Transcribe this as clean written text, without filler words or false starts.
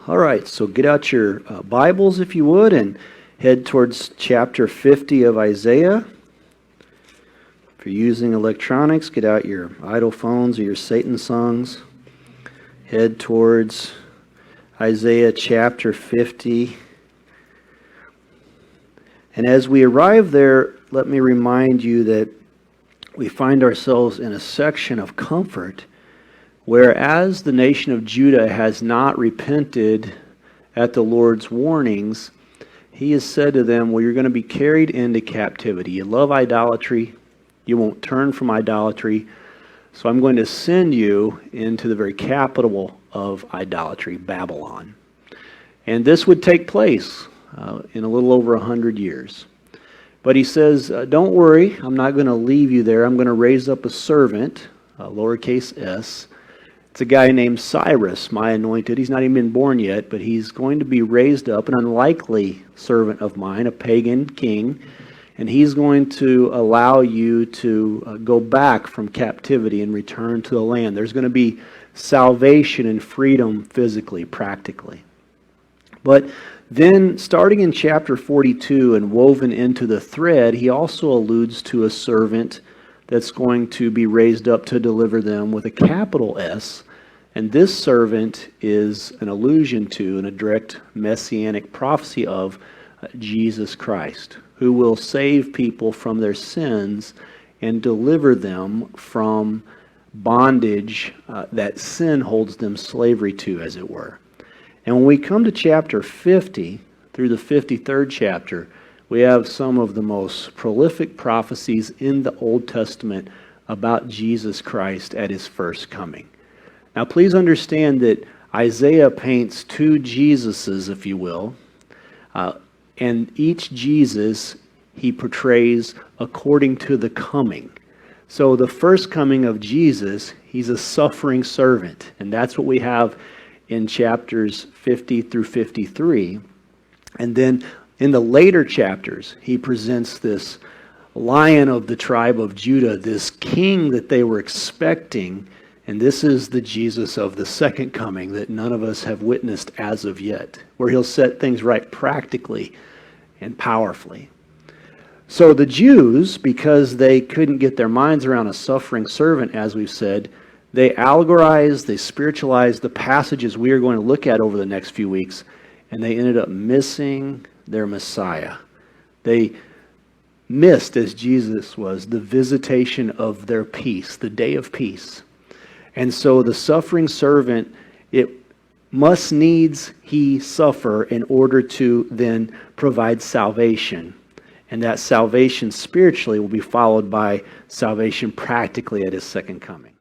All right, so get out your Bibles, if you would, and head towards chapter 50 of Isaiah. If you're using electronics, get out your idle phones or your Satan songs. Head towards Isaiah chapter 50. And as we arrive there, let me remind you that we find ourselves in a section of comfort, whereas the nation of Judah has not repented at the Lord's warnings, he has said to them, well, you're going to be carried into captivity. You love idolatry. You won't turn from idolatry. So I'm going to send you into the very capital of idolatry, Babylon. And this would take place in a little over 100 years. But he says, don't worry, I'm not going to leave you there. I'm going to raise up a servant, lowercase s. It's a guy named Cyrus, my anointed. He's not even been born yet, but he's going to be raised up, an unlikely servant of mine, a pagan king, and he's going to allow you to go back from captivity and return to the land. There's going to be salvation and freedom physically, practically. But then, starting in chapter 42 and woven into the thread, he also alludes to a servant that's going to be raised up to deliver them with a capital S. And this servant is an allusion to and a direct messianic prophecy of Jesus Christ, who will save people from their sins and deliver them from bondage that sin holds them slavery to, as it were. And when we come to chapter 50, through the 53rd chapter, we have some of the most prolific prophecies in the Old Testament about Jesus Christ at his first coming. Now, please understand that Isaiah paints two Jesuses, if you will, and each Jesus he portrays according to the coming. So the first coming of Jesus, he's a suffering servant, and that's what we have in chapters 50 through 53. And then in the later chapters, he presents this Lion of the tribe of Judah, this king that they were expecting. And this is the Jesus of the second coming that none of us have witnessed as of yet, where he'll set things right practically and powerfully. So the Jews, because they couldn't get their minds around a suffering servant, as we've said, they allegorized, they spiritualized the passages we are going to look at over the next few weeks, and they ended up missing their Messiah. They missed, as Jesus was, the visitation of their peace, the day of peace. And so the suffering servant, it must needs he suffer in order to then provide salvation. And that salvation spiritually will be followed by salvation practically at his second coming.